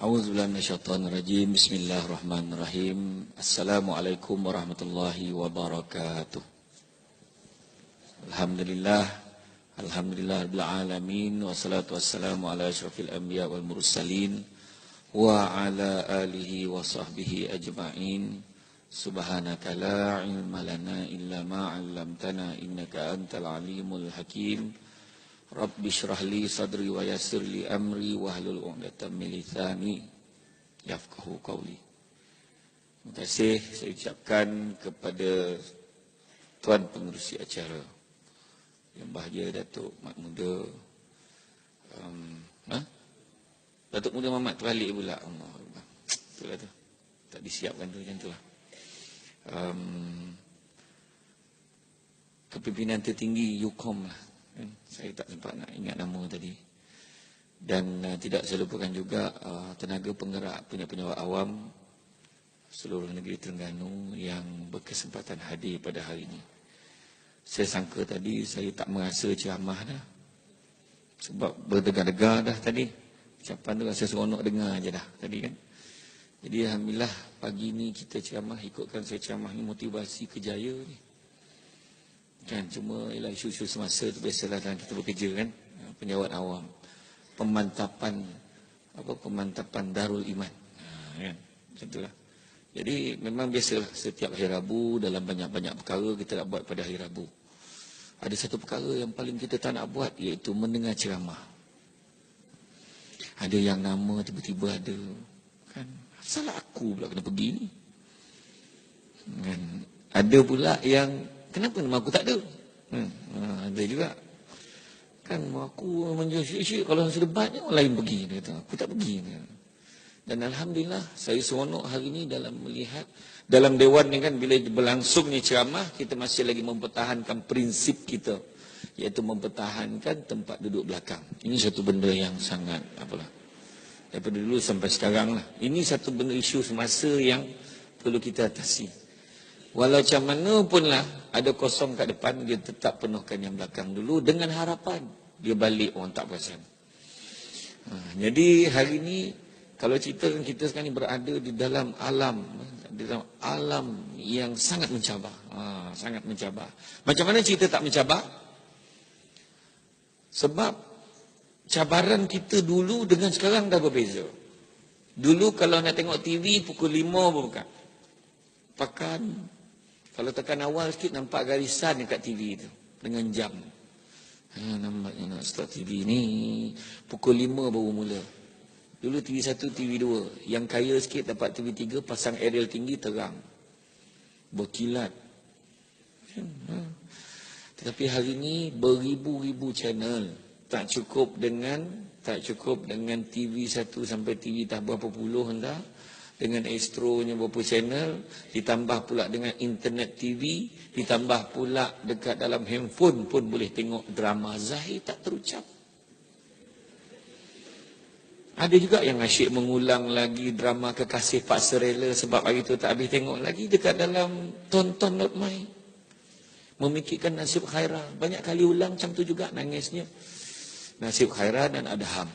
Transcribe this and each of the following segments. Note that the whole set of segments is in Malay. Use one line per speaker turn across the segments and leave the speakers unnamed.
A'udzubillahi minasyaitonirrajim. Bismillahirrahmanirrahim. Assalamualaikum warahmatullahi wabarakatuh. Alhamdulillah. Alhamdulillah rabbil alamin. Wassalatu wassalamu ala asyrafil anbiya wal mursalin wa ala alihi wa sahbihi ajma'in. Subhanaka la ilma lana illa ma 'allamtana innaka antal alimul hakim. Rabbi shrah li sadri wa yassir li amri wahlul 'uqdatam min lisani yafqahu qawli. Terima kasih saya ucapkan kepada tuan pengerusi acara yang bahagia Datuk Mat Muda Datuk Muda Mamat terbalik pula. Itulah tu. Tak disiapkan tu macam tulah. Kepimpinan tertinggi Yukom lah. Saya tak sempat nak ingat nama tadi. Dan tidak saya lupakan juga tenaga penggerak penyawat awam seluruh negeri Terengganu yang berkesempatan hadir pada hari ini. Saya sangka tadi saya tak merasa ceramah dah. Sebab berdegar-degar dah tadi. Ucapan tu rasa seronok dengar je dah tadi kan. Jadi alhamdulillah pagi ni kita ceramah ikutkan saya ceramah ni motivasi kerjaya ni. Kan cuma ialah isu-isu semasa tu biasalah dalam kita bekerja kan. Penyawat awam. Pemantapan Darul Iman. Kan. Macam itulah. Jadi memang biasalah setiap hari Rabu dalam banyak-banyak perkara kita nak buat pada hari Rabu. Ada satu perkara yang paling kita tak nak buat iaitu mendengar ceramah. Ada yang nama tiba-tiba ada kan. Salah aku pula kena pergi ni. Kan. Ada pula yang kenapa nama aku tak ada? Ada juga. Kan aku menjadi kalau sedebatnya orang lain pergi dia kata. Aku tak pergi. Dan alhamdulillah saya seronok hari ini dalam melihat dalam dewan ni kan bila berlangsungnya ceramah kita masih lagi mempertahankan prinsip kita iaitu mempertahankan tempat duduk belakang. Ini satu benda yang sangat apalah. Daripada dulu sampai sekarang lah. Ini satu benda isu semasa yang perlu kita atasi. Walau macam mana pun lah ada kosong kat depan dia tetap penuhkan yang belakang dulu dengan harapan dia balik orang tak perasan. Jadi hari ini kalau ceritakan kita sekarang ni berada di dalam alam yang sangat mencabar. Sangat mencabar. Macam mana cerita tak mencabar? Sebab cabaran kita dulu dengan sekarang dah berbeza. Dulu kalau nak tengok TV pukul 5 baru buka. Pakan. Kalau tekan awal sikit nampak garisan dekat TV tu. Dengan jam. Nampaknya nak start TV ni pukul 5 baru mula. Dulu TV 1, TV 2. Yang kaya sikit dapat TV 3 pasang aerial tinggi terang. Berkilat. Tetapi hari ini beribu-ribu channel. Tak cukup dengan TV 1 sampai TV tak berapa puluh hendak. Dengan Astronya berapa channel. Ditambah pula dengan internet TV. Ditambah pula dekat dalam handphone pun boleh tengok drama. Zahir tak terucap. Ada juga yang asyik mengulang lagi drama Kekasih Paksa Rela sebab hari itu tak habis tengok lagi dekat dalam tonton.my. Memikirkan nasib Khairah. Banyak kali ulang macam tu juga nangisnya. Nasib Khairah dan Adham.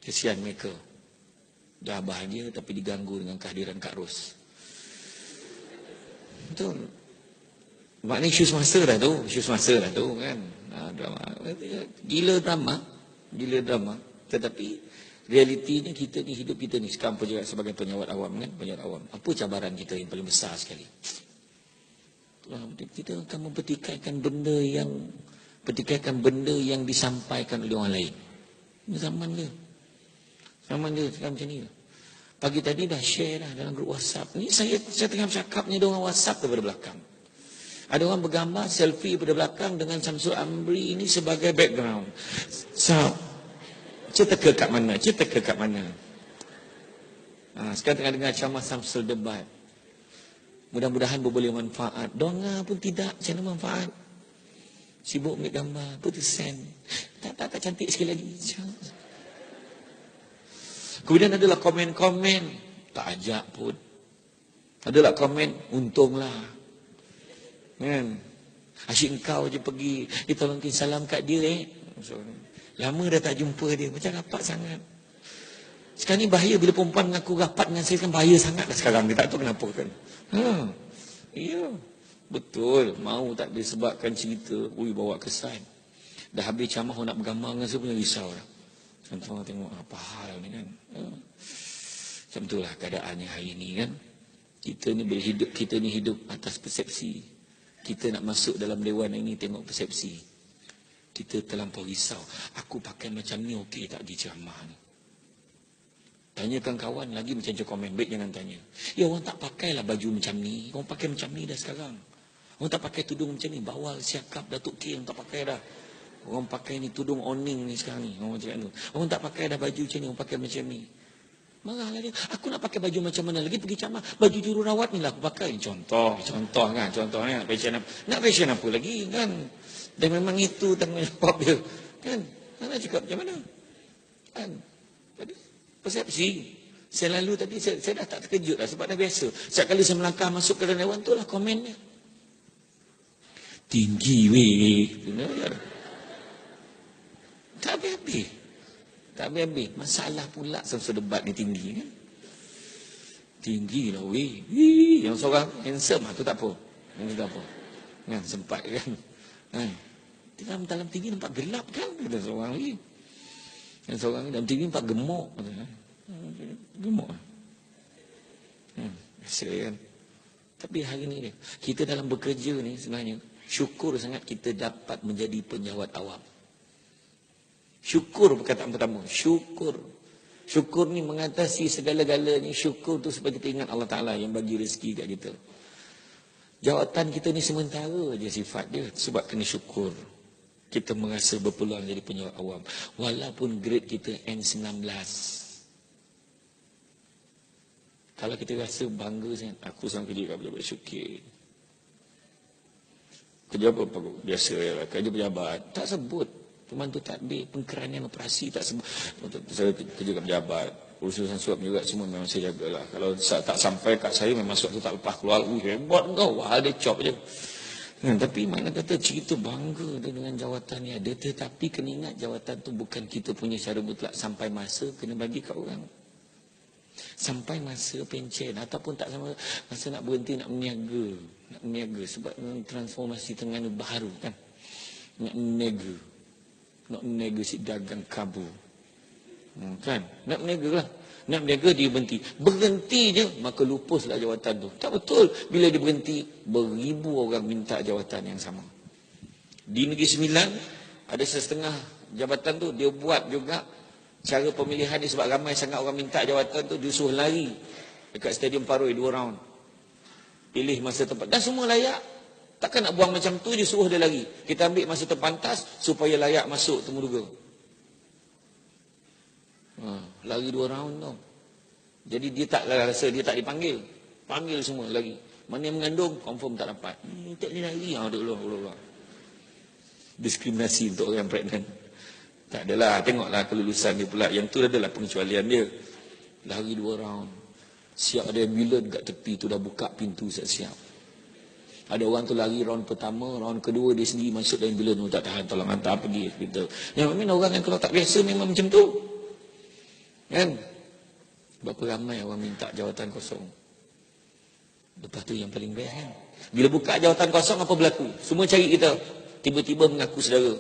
Kesian mereka. Dah bahagia tapi diganggu dengan kehadiran Kak Ros. Betul. Maknanya isu semasa dah tu. Isu semasa dah tu kan. Drama. Gila drama. Tetapi realitinya kita ni hidup kita ni sekarang juga sebagai penyawat awam kan. Penyawat awam. Apa cabaran kita yang paling besar sekali? Kita akan mempertikaikan benda yang disampaikan oleh orang lain. Ini zaman dia sekarang macam ni. Pagi tadi dah share dah dalam grup WhatsApp. Ni saya tengah bercakapnya ada orang WhatsApp daripada belakang. Ada orang bergambar selfie daripada belakang dengan Samsul Amri ini sebagai background. Cerita ke kat mana? Sekarang tengah dengar ceramah Samsul debat. Mudah-mudahan boleh manfaat. Donga pun tidak, macam mana manfaat? Sibuk ambil gambar, put send. Tak cantik sekali lagi. Kemudian adalah komen-komen. Tak ajak pun. Adalah komen, untunglah. Kan? Asyik engkau je pergi. Tolong salam kat dia Lama dah tak jumpa dia. Macam rapat sangat. Sekarang ni bahaya bila perempuan mengaku rapat dengan saya, kan bahaya sangat dah sekarang. Dia tak tahu kenapa kan. Ya, betul. Mau tak disebabkan cerita, bawa kesan. Dah habis camah nak bergambar dengan saya punya risau dah. Contoh tengok apa hal ni kan. Macam itulah keadaannya hari ni kan. Kita ni hidup atas persepsi. Kita nak masuk dalam dewan ini tengok persepsi. Kita terlampau risau. Aku pakai macam ni okey tak di ceramah ni? Tanyakan kawan lagi macam komen. Baik jangan tanya. Ya orang tak pakailah baju macam ni. Orang pakai macam ni dah sekarang. Orang tak pakai tudung macam ni. Bawal siakap Datuk K orang tak pakai dah. Orang pakai ni tudung oning ni sekarang ni. Orang cakap tu. Orang tak pakai dah baju macam ni. Orang pakai macam ni. Marahlah dia. Aku nak pakai baju macam mana lagi pergi camah. Baju jururawat ni lah aku pakai. Contoh kan. Contohnya nak fashion apa lagi kan. Dan memang itu tanggungjawab dia. Kan. Nak cakap macam mana. Kan. Jadi persepsi. Saya lalu tadi saya dah tak terkejut lah. Sebab dah biasa. Setiap kali saya melangkah masuk ke dalam dewan tu lah komennya. Tinggi weh. Tak habis-habis. Masalah pula semasa debat ni tinggi kan. Tinggi lah weh. Yang seorang handsome lah tu tak apa. Yang tak apa. Kan sempat kan. Dalam tinggi nampak gelap kan. Kata seorang lagi. Yang seorang dalam tinggi nampak gemuk. Gemuk lah. Biasa kan. Tapi hari ni kita dalam bekerja ni sebenarnya syukur sangat kita dapat menjadi penjawat awam. Syukur perkataan pertama. Syukur ni mengatasi segala-galanya. Syukur tu supaya kita ingat Allah Ta'ala yang bagi rezeki kat kita. Jawatan kita ni sementara je sifat dia. Sebab kena syukur. Kita merasa berpeluang jadi penjawat awam. Walaupun grade kita N19. Kalau kita rasa bangga sangat. Aku seorang kerja kat pejabat syukir. Kerja apa? Biasa ya. Kerja pejabat. Tak sebut. Pembantu tadbir, pengkeranian operasi tak sebut. Saya kerja kat pejabat. Urusan suap juga semua memang saya jagalah. Kalau tak sampai kat saya memang suap tu tak lepas keluar. Hebat kau. Wah, ada cop je. Tapi mana kata cerita bangga dengan jawatan ni ada. Tetapi kena ingat jawatan tu bukan kita punya cara mutlak. Sampai masa kena bagi kat orang. Sampai masa pencen. Ataupun tak sama masa nak berhenti nak meniaga. Sebab transformasi tengah ni baru kan. Nak meniaga si dagang kabur. Kan? Nak meniaga lah. Nak meniaga dia berhenti. Berhenti je maka lupuslah jawatan tu. Tak betul. Bila dia berhenti, beribu orang minta jawatan yang sama. Di Negeri Sembilan, ada setengah jabatan tu dia buat juga cara pemilihan dia sebab ramai sangat orang minta jawatan tu, dia suruh lari dekat Stadium Paroi 2 round. Pilih masa tempat. Dan semua layak. Takkan nak buang macam tu, dia suruh dia lari. Kita ambil masa terpantas supaya layak masuk temuduga. Lari 2 round tau. Jadi dia tak rasa, dia tak dipanggil. Panggil semua lagi. Mana yang mengandung, confirm tak dapat. Tak boleh lari. Diskriminasi untuk orang pregnant. Tak adalah, tengoklah kelulusan dia pula. Yang tu adalah pengecualian dia. Lari 2 round. Siap ada ambulan kat tepi tu, dah buka pintu siap-siap. Ada orang tu lari round pertama, round kedua dia sendiri masuk dalam ambulan, tak tahan, tolong hantar pergi hospital. Yang memang orang yang kalau tak biasa memang macam tu. Kan? Berapa ramai orang minta jawatan kosong. Lepas tu yang paling best kan. Bila buka jawatan kosong apa berlaku? Semua cari kita. Tiba-tiba mengaku saudara.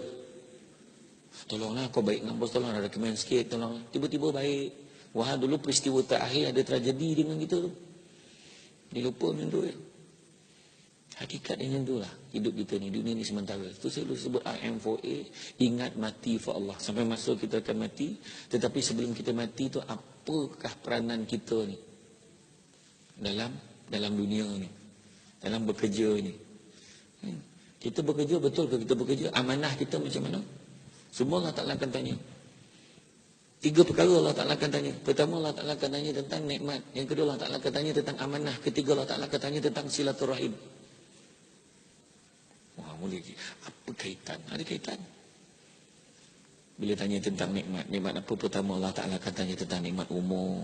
Tolonglah kau baik dengan bos, tolong ada recommend sikit, tolong. Tiba-tiba baik. Wah dulu peristiwa terakhir ada tragedi dengan kita tu. Dia lupa macam tu ya. Hakikat dengan itulah hidup kita ni, dunia ni sementara. Itu saya selalu sebut IM4A, ingat mati for Allah. Sampai masa kita akan mati, tetapi sebelum kita mati tu apakah peranan kita ni dalam dunia ni, dalam bekerja ni. Kita bekerja betul ke kita bekerja? Amanah kita macam mana? Semua Allah Ta'ala akan tanya. 3 perkara Allah Ta'ala akan tanya. Pertama Allah Ta'ala akan tanya tentang nikmat. Yang kedua Allah Ta'ala akan tanya tentang amanah. Ketiga Allah Ta'ala akan tanya tentang silaturahim. Wah, boleh. Apa kaitan? Ada kaitan. Bila tanya tentang nikmat. Nikmat apa? Pertama Allah Ta'ala akan tanya tentang nikmat umur.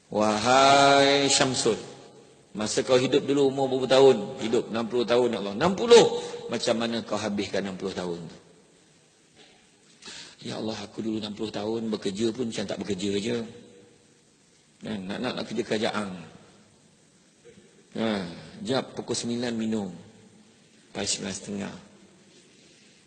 Wahai Syamsul, masa kau hidup dulu umur berapa tahun? Hidup 60 tahun ya Allah. 60. Macam mana kau habiskan 60 tahun tu? Ya Allah, aku dulu 60 tahun bekerja pun macam tak bekerja je. Nak kerja kerajaan. Jap pukul 9 minum. Sampai 9.30.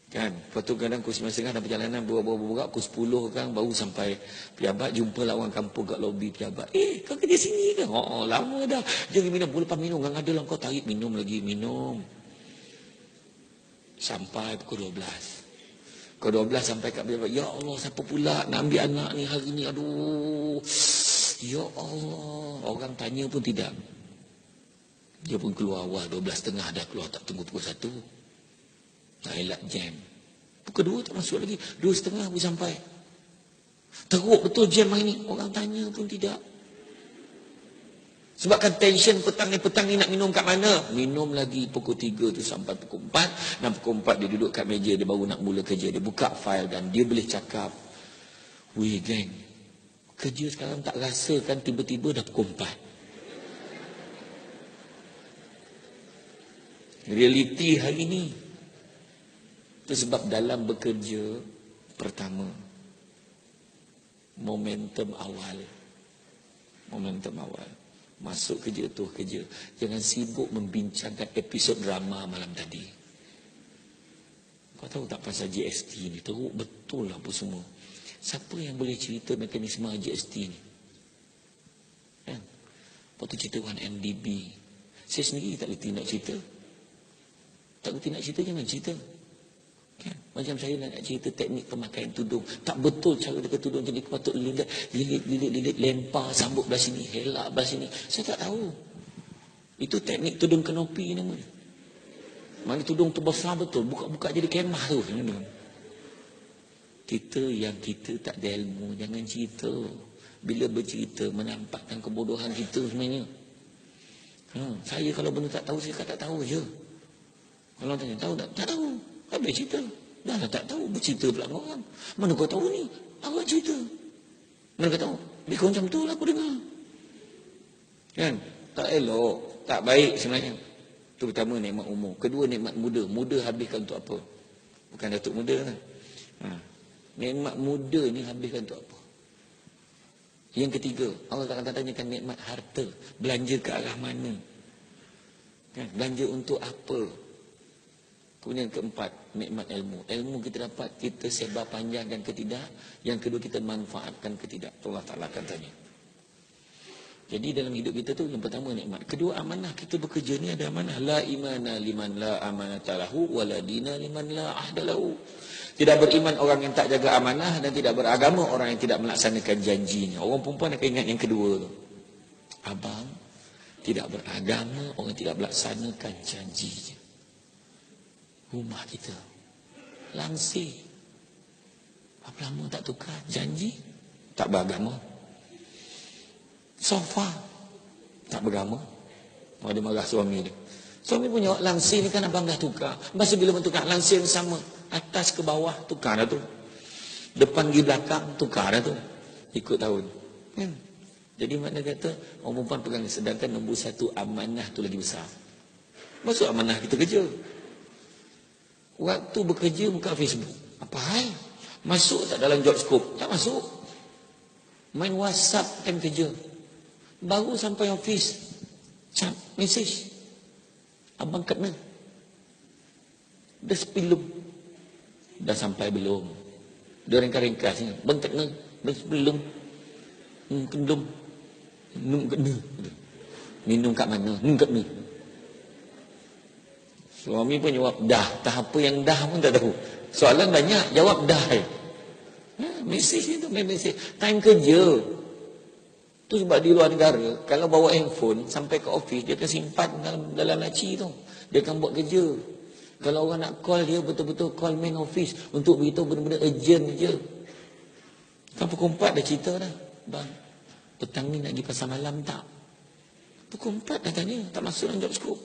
Kan, lepas tu kadang pukul 9.30 dalam perjalanan borak-borak pukul 10 kan baru sampai pejabat, jumpa lah orang kampung kat lobi pejabat. Kau kerja sini ke? Lama dah. Jangan minum, lepas minum kan ada lah kau tarik minum lagi, minum. Sampai pukul 12. Pukul 12 sampai kat pejabat. Ya Allah, siapa pula nak ambil anak ni hari ni? Aduh. Ya Allah, orang tanya pun tidak. Dia pun keluar awal 12.30 dah keluar, tak tunggu pukul 1. Tak elak jam. Pukul 2 tak masuk lagi. 2.30 baru sampai. Teruk betul jam hari ni. Orang tanya pun tidak. Sebabkan tension petang ni nak minum kat mana? Minum lagi pukul 3 tu sampai pukul 4. Dan pukul 4 dia duduk kat meja. Dia baru nak mula kerja. Dia buka file dan dia boleh cakap. Weh geng. Kerja sekarang tak rasa kan tiba-tiba dah pukul 4. Realiti hari ni. Itu sebab dalam bekerja, pertama, momentum awal. Masuk kerja tu kerja. Jangan sibuk membincangkan episod drama malam tadi. Kau tahu tak pasal GST ni? Teruk betul lah apa semua. Siapa yang boleh cerita mekanisme GST ni? Kan? Lepas tu cerita 1MDB. Saya sendiri tak reti nak cerita. Tak reti nak cerita, jangan cerita. Kan? Macam saya nak cerita teknik pemakaian tudung. Tak betul cara dekat tudung. Jadi patut lilit, lempar, sambut belah sini, helak belah sini. Saya tak tahu. Itu teknik tudung kanopi namanya. Mana tudung tu besar betul. Buka-buka jadi kemah tu. Kita tak ada ilmu, jangan cerita. Bila bercerita, menampakkan kebodohan kita sebenarnya. Saya kalau benda tak tahu, saya kata tak tahu je. Kalau tanya, tahu tak? Tak tahu. Tak boleh cerita. Dah lah tak tahu. Bercerita pula dengan orang. Mana kau tahu ni? Awak cerita. Mana kau tahu? Lebih kurang macam tu lah aku dengar. Kan? Tak elok. Tak baik sebenarnya. Itu pertama, nikmat umur. Kedua, nikmat muda. Muda habiskan untuk apa? Bukan Datuk Muda kan? Nikmat muda ni habiskan untuk apa? Yang ketiga, Allah akan tanyakan nikmat harta. Belanja ke arah mana? Kan? Belanja untuk apa? Kemudian keempat, nikmat ilmu. Ilmu kita dapat, kita sebar panjang dan ketidak. Yang kedua, kita manfaatkan ketidak. Allah Ta'ala akan tanya. Jadi dalam hidup kita tu, yang pertama nikmat. Kedua, amanah. Kita bekerja ni ada amanah. La imana liman la amanata lahu, wa la dina liman la ahda lahu. Tidak beriman orang yang tak jaga amanah, dan tidak beragama orang yang tidak melaksanakan janjinya. Orang perempuan akan ingat yang kedua tu. Abang, tidak beragama, orang tidak melaksanakan janjinya. Rumah kita langsir. Apa lama tak tukar janji? Tak beragama. Sofa tak beragama. Dia marah suami dia. Suami punya langsir ni kan abang dah tukar. Masa bila mentukar langsir sama, atas ke bawah tukar dah tu. Depan pergi belakang tukar dah tu. Ikut tahun. Jadi makna kata orang perempuan pegang, sedangkan nombor satu amanah tu lagi besar. Masuk amanah kita kerja. Waktu bekerja buka Facebook. Apa hal? Masuk tak dalam job scope? Tak masuk. Main WhatsApp time kerja. Baru sampai office. Message. Abang kat mana? Dah sebelum. Dah sampai belum? Dia ringkas-ringkas ni. Bang kat mana? Dah sebelum. Belum. Minum kat mana? Minum kat mana? Minum kat mana? Suami pun jawab dah. Tak apa yang dah pun tak tahu. Soalan banyak, jawab dah. Mesej tu, mesej. Time kerja. Tu sebab di luar negara, kalau bawa handphone sampai ke office, dia akan simpan dalam laci tu. Dia akan buat kerja. Kalau orang nak call dia, betul-betul call main office untuk beritahu benda-benda urgent je. Kan pukul 4 dah cerita dah. Bang, petang ni nak pergi pasar malam tak? Pukul 4 dah tanya, tak masuk dalam job scope.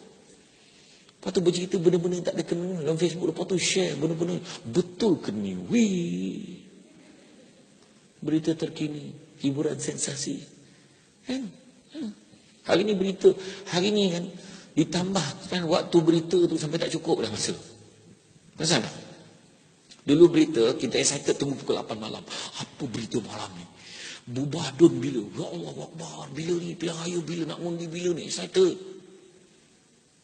Lepas tu bercerita benda-benda yang tak ada kena dalam Facebook. Lepas tu share benda-benda betul kena. Wih. Berita terkini. Hiburan sensasi. Kan? Hari ni berita. Hari ni kan. Ditambah kan waktu berita tu sampai tak cukup dah masa. Kenapa? Dulu berita, kita excited tunggu pukul 8 malam. Apa berita malam ni? Bubadun bila? Ya Allah Akbar. Bila ni? Pilihan raya bila? Nak undi bila ni? Excited.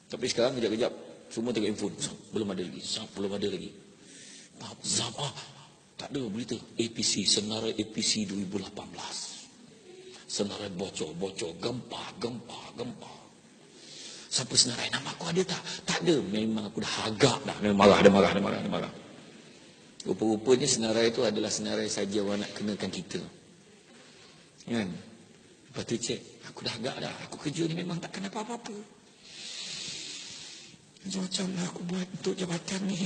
Tapi sekarang kejap-kejap semua tengok handphone. Belum ada lagi. Belum ada lagi. Tak ada berita. APC, senarai APC 2018. Senarai bocor. Gempa. Siapa senarai? Nama aku ada tak? Tak ada. Memang aku dah agak dah. Dia marah. Rupa-rupanya senarai itu adalah senarai saja orang nak kenakan kita. Kan? Lepas tu cek, aku dah agak dah. Aku kerja ni memang tak kena apa-apa. Macam-macam lah aku buat untuk jabatan ni.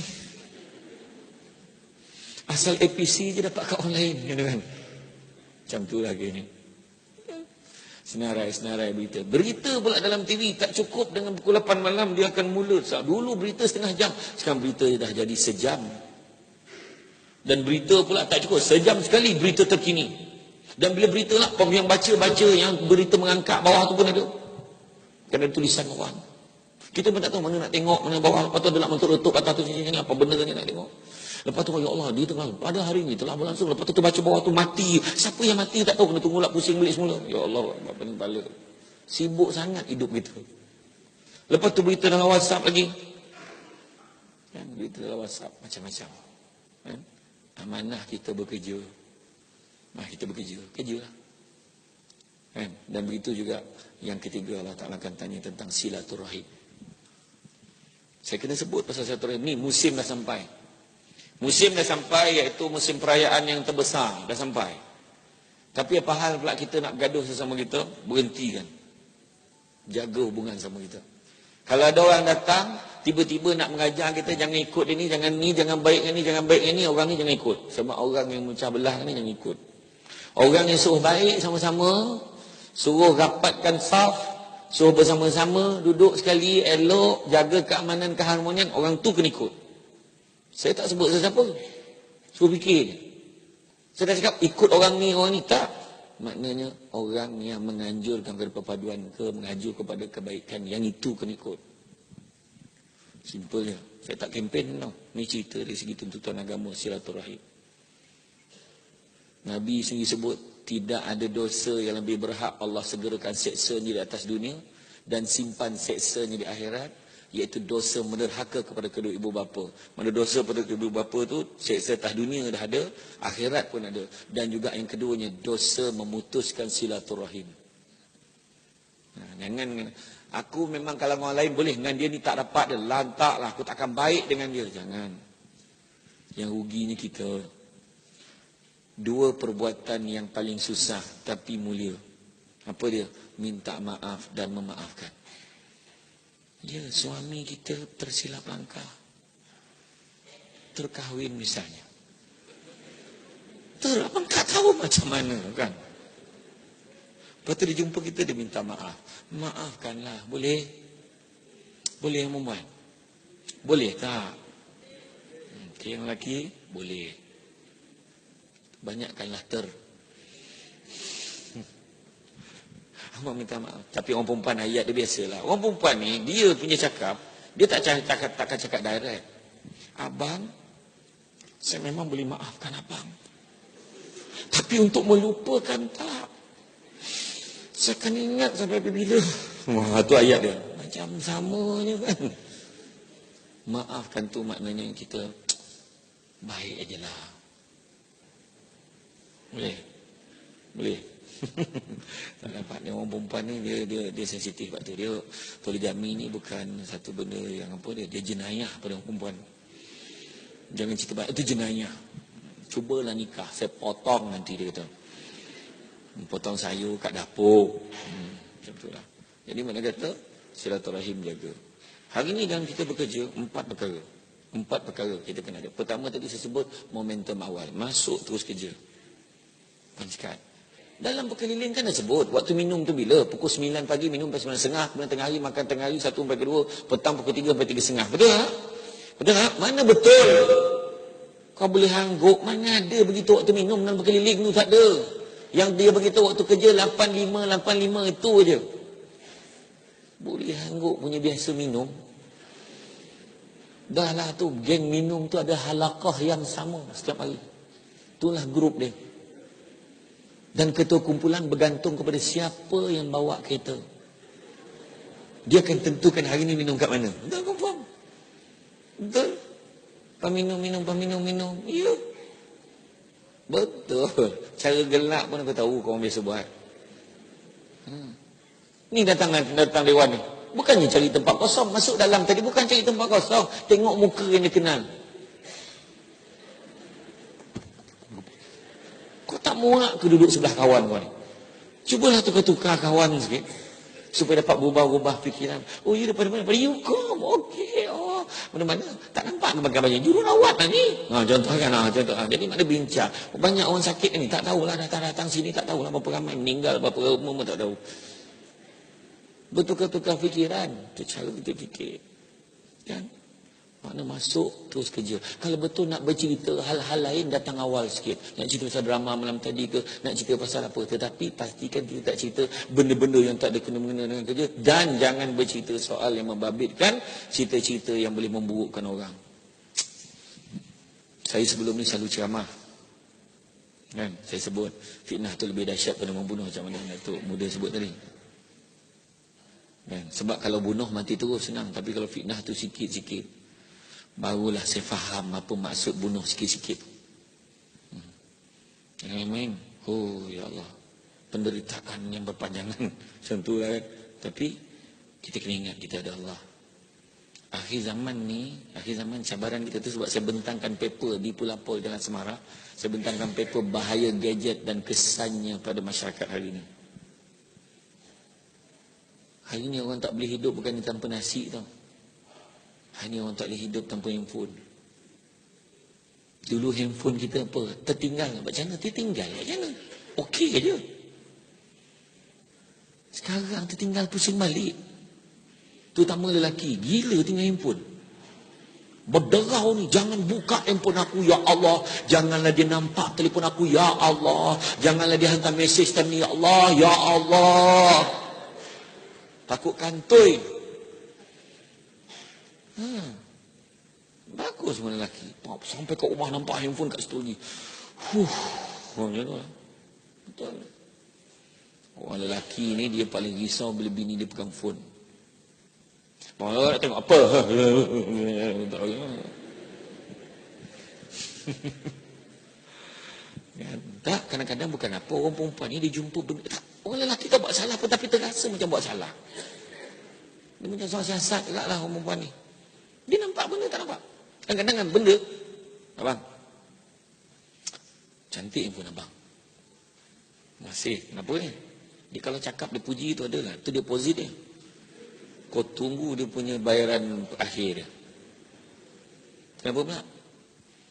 Asal APC je dapat kat orang lain. Kan? Macam tu lah ni. Senarai berita. Berita pula dalam TV tak cukup dengan pukul 8 malam dia akan mula. Dulu berita setengah jam. Sekarang berita dah jadi sejam. Dan berita pula tak cukup. Sejam sekali berita terkini. Dan bila berita lah, yang baca yang berita mengangkat bawah tu pun ada. Kan ada tulisan orang. Kita pun tak tahu mana nak tengok, mana bawah. Lepas tu ada nak mentuk-letup atas tu ni apa benda ni nak tengok. Lepas tu ya Allah, dia tengah pada hari ni telah berlangsung. Lepas tu baca bawah tu mati. Siapa yang mati tak tahu, kena tunggu lah pusing balik semula. Ya Allah, apa ni kepala. Sibuk sangat hidup kita. Lepas tu berita dalam WhatsApp lagi. Kan berita dalam WhatsApp macam-macam. Kan? Amanah kita bekerja. Kerjalah. Kan? Dan begitu juga yang ketiga Allah Ta'ala akan tanya tentang silaturahim. Saya kena sebut pasal silaturahim ni, musim dah sampai. Iaitu musim perayaan yang terbesar dah sampai. Tapi apa hal pula kita nak gaduh sesama kita? Berhentikan. Jaga hubungan sama kita. Kalau ada orang datang tiba-tiba nak mengajar kita, jangan ikut dia ni, jangan baik ni, orang ni jangan ikut. Sebab orang yang memecah belah ni jangan ikut. Orang yang suruh baik sama-sama, suruh rapatkan saf, suruh bersama-sama, duduk sekali, elok, jaga keamanan, keharmonian, orang tu kena ikut. Saya tak sebut sesiapa. Suruh fikir. Saya dah cakap ikut orang ni tak. Maknanya orang yang menganjurkan kepada perpaduan ke, mengajuk kepada kebaikan, yang itu kena ikut. Simple je. Saya tak kempen tau. Ni cerita dari segi tuntutan agama silaturahim. Nabi sendiri sebut tidak ada dosa yang lebih berhak Allah segerakan seksanya di atas dunia dan simpan seksanya di akhirat, iaitu dosa menderhaka kepada kedua ibu bapa. Mana dosa pada kedua ibu bapa tu seksa atas dunia dah ada, akhirat pun ada. Dan juga yang keduanya dosa memutuskan silaturahim. Jangan aku memang kalau orang lain boleh dengan dia ni tak dapat dia, lantaklah aku tak akan baik dengan dia. Jangan. Yang ruginya kita. Dua perbuatan yang paling susah tapi mulia. Apa dia? Minta maaf dan memaafkan. Ya, suami kita tersilap langkah, terkahwin misalnya, abang tak tahu macam mana kan. Lepas tu dia jumpa kita, dia minta maaf. Maafkanlah, boleh? Boleh yang perempuan? Boleh tak? Okay, yang lelaki boleh. Banyakkanlah abang minta maaf. Tapi orang perempuan ayat dia biasalah. Orang perempuan ni dia punya cakap, dia takkan cakap direct. Abang, saya memang boleh maafkan abang. Tapi untuk melupakan tak. Saya akan ingat sampai bila. Wah, tu ayat dia. Macam samanya kan. Maafkan tu maknanya kita baik ajalah. Boleh. Tak dapat. Dia orang perempuan ni dia sensitif waktu dia. Poligami ni bukan satu benda yang apa dia jenayah pada orang perempuan. Jangan cerita baik, itu jenayah. Cubalah nikah, saya potong nanti, dia kata. Potong sayur kat dapur. Macam tu lah. Jadi mana kata silaturahim jaga. Hari ni dalam kita bekerja 4 perkara. 4 perkara kita kena ada. Pertama tadi saya sebut momentum awal. Masuk terus kerja. Pancikan. Dalam perkeliling kan dah sebut waktu minum tu bila? Pukul 9 pagi minum sampai 9.30, kemudian tengah hari makan tengah hari 1 sampai 2, petang pukul 3 sampai 3.30. Betul tak? Betul tak? Mana betul? Kau boleh hangguk, mana ada begitu waktu minum dalam perkeliling tu, tak ada. Yang dia begitu waktu kerja 85 itu aja. Boleh hangguk punya biasa minum. Dah lah tu, geng minum tu ada halaqah yang sama setiap hari. Itulah grup dia. Dan ketua kumpulan bergantung kepada siapa yang bawa kereta. Dia akan tentukan hari ni minum kat mana. Betul, confirm. Betul. Minum. Ya. Betul. Cara gelak pun aku tahu kau biasa buat. Ni datang dewan ni. Bukannya cari tempat kosong. Masuk dalam tadi bukan cari tempat kosong. Tengok muka yang dia kenal. Kau tak muak ke duduk sebelah kawan kau ni? Cubalah tukar-tukar kawan sikit. Supaya dapat berubah-ubah fikiran. Oh, you daripada mana? Daripada Yukom. Okey. Oh, mana-mana. Tak nampak gambar-gambarnya. Jururawat lah ni. Contoh kan. Jadi mana bincang. Banyak orang sakit ni. Tak tahulah datang-datang sini. Tak tahulah berapa ramai meninggal. Berapa umur tak tahu. Bertukar-tukar fikiran. Itu cara kita fikir. Kan? Makna masuk terus kerja. Kalau betul nak bercerita hal-hal lain, datang awal sikit. Nak cerita pasal drama malam tadi ke, nak cerita pasal apa. Tetapi pastikan kita tak cerita benda-benda yang tak ada kena-mengena dengan kerja. Dan jangan bercerita soal yang membabitkan, cerita-cerita yang boleh memburukkan orang. Saya sebelum ni selalu ceramah. Kan? Saya sebut fitnah tu lebih dahsyat pada membunuh, macam mana Datuk Muda sebut tadi. Kan? Sebab kalau bunuh mati terus senang. Tapi kalau fitnah tu sikit-sikit, barulah saya faham apa maksud bunuh sikit-sikit. Jangan main. Oh ya Allah, penderitaan yang berpanjangan. Macam tu lah kan. Tapi kita kena ingat kita ada Allah. Akhir zaman cabaran kita tu sebab saya bentangkan paper di Pulau Jalan Semara. Saya bentangkan paper bahaya gadget dan kesannya pada masyarakat hari ini. Hari ini orang tak boleh hidup bukan tanpa nasi tau. Hanya orang tak boleh hidup tanpa handphone. Dulu handphone kita apa? Tertinggal. Macam mana? Tertinggal. Macam mana? Okey je. Sekarang tertinggal pusing balik. Terutama lelaki. Gila tinggal handphone. Berderau ni. Jangan buka handphone aku. Ya Allah. Janganlah dia nampak telefon aku. Ya Allah. Janganlah dia hantar mesej tadi. Ya Allah. Ya Allah. Takut kantoi. Bagus semua lelaki. Sampai kat rumah nampak handphone kat situ lagi. Macam tu lah. Betul. Orang lelaki ni dia paling risau bila bini dia pegang phone. Nak tengok apa? Tak, kadang-kadang bukan apa. Orang perempuan ni dia jumpa benda. Tak, orang lelaki tak buat salah pun tapi terasa macam buat salah. Dia macam soal siasat juga lah orang perempuan ni. Dia nampak benda tak nampak. Kadang-kadang kan benda. Abang. Cantik pun abang. Masih. Kenapa ni? Dia kalau cakap dia puji tu adalah. Tu deposit dia. Kau tunggu dia punya bayaran akhir dia. Kenapa pula?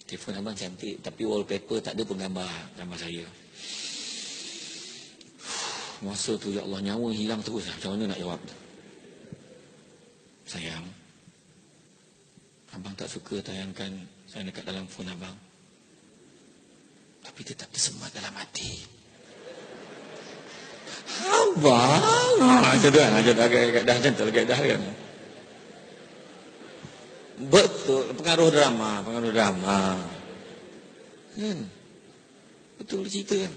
Telefon abang cantik. Tapi wallpaper tak ada pun gambar saya. Masa tu ya Allah nyawa hilang terus lah. Macam mana nak jawab tu? Sayang, abang tak suka tayangkan saya dekat dalam phone abang. Tapi tetap tersemat dalam hati. Abang. Macam tu kan. Agak dah kan. Betul. Pengaruh drama. Kan? Betul cerita kan.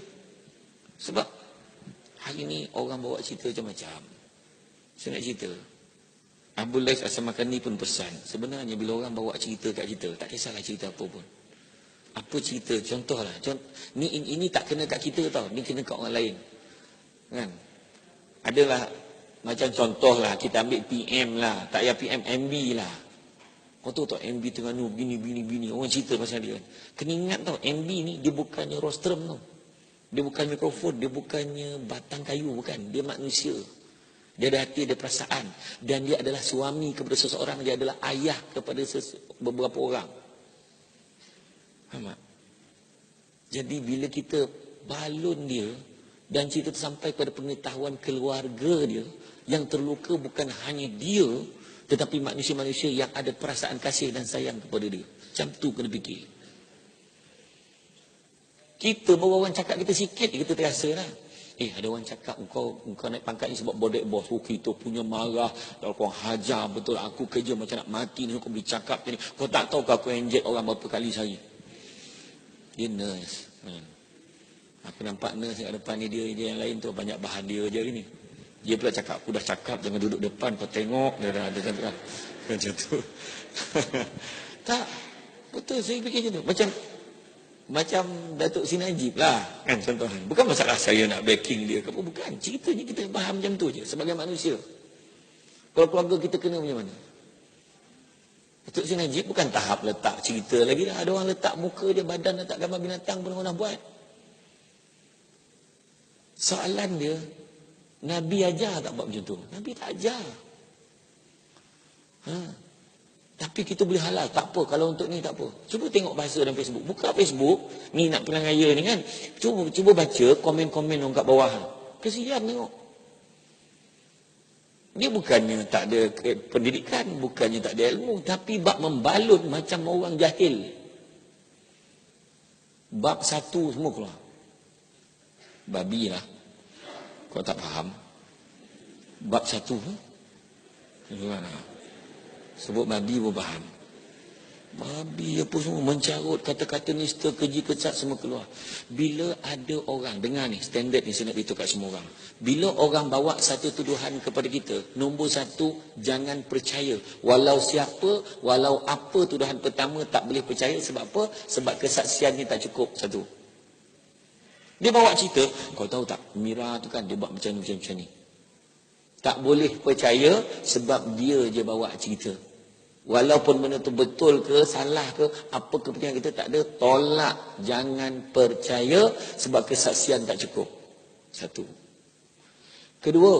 Sebab hari ni orang bawa cerita macam-macam. Saya nak cerita. Abdul Lais As-Samarkandi pun pesan. Sebenarnya bila orang bawa cerita kat kita, tak kisahlah cerita apa pun. Apa cerita? Contohlah. Ini tak kena kat kita tau. Ni kena kat orang lain. Kan? Adalah macam contohlah. Kita ambil PM lah. Tak payah PM, MB lah. Kau tahu tak MB Terengganu bini. Orang cerita pasal dia. Kena ingat tau. MB ni dia bukannya rostrum tau. Dia bukan mikrofon. Dia bukannya batang kayu. Bukan. Dia manusia. Dia ada hati, ada perasaan. Dan dia adalah suami kepada seseorang. Dia adalah ayah kepada beberapa orang. Faham tak? Jadi bila kita balun dia, dan cerita itu sampai pada pengetahuan keluarga dia, yang terluka bukan hanya dia, tetapi manusia-manusia yang ada perasaan kasih dan sayang kepada dia. Macam tu kena fikir. Kita baru orang cakap kita sikit, kita terasa lah. Ada orang cakap kau naik pangkat ni sebab bodek bos. Kita punya marah. Kalau kau hajar betul aku kerja macam nak mati ni. Kau boleh cakap ni. Kau tak tahu kau inject orang berapa kali sehari. Dia nurse. Aku nampak nurse kat depan ni dia yang lain tu banyak bahan dia je hari ni. Dia pula cakap aku dah cakap jangan duduk depan kau tengok. Dia dah ada cakap. Macam tu. Tak. Betul saya fikir macam tu. Macam Datuk Seri Najib lah kan contohnya. Bukan masalah saya nak backing dia ke apa, bukan. Ceritanya kita faham macam tu je sebagai manusia. Kalau keluarga kita kena macam mana? Datuk Seri Najib bukan tahap letak cerita lagi dah. Ada orang letak muka dia, badan letak gambar binatang pun orang dah buat. Soalan dia, Nabi ajar tak buat macam tu? Nabi tak ajar. Tapi kita boleh halal. Tak apa. Kalau untuk ni tak apa. Cuba tengok bahasa dalam Facebook. Buka Facebook. Ni nak pelang raya ni kan. Cuba baca komen-komen orang kat bawah. Kesian tengok. Dia bukannya tak ada pendidikan. Bukannya tak ada ilmu. Tapi bab membalut macam orang jahil. Bab 1 semua keluar. Babi lah. Kau tak faham. Bab 1 sebut babi pun faham. Babi apa semua mencarut kata-kata nista, keji kecat semua keluar. Bila ada orang, dengar ni standard ni saya nak beritahu kat semua orang. Bila orang bawa satu tuduhan kepada kita, nombor 1 jangan percaya. Walau siapa, walau apa tuduhan pertama tak boleh percaya. Sebab apa? Sebab kesaksiannya tak cukup. 1. Dia bawa cerita, kau tahu tak Mira tu kan dia buat macam ni. Tak boleh percaya sebab dia je bawa cerita. Walaupun benda tu betul ke, salah ke, apa kepentingan kita tak ada, tolak. Jangan percaya sebab kesaksian tak cukup. 1. Kedua,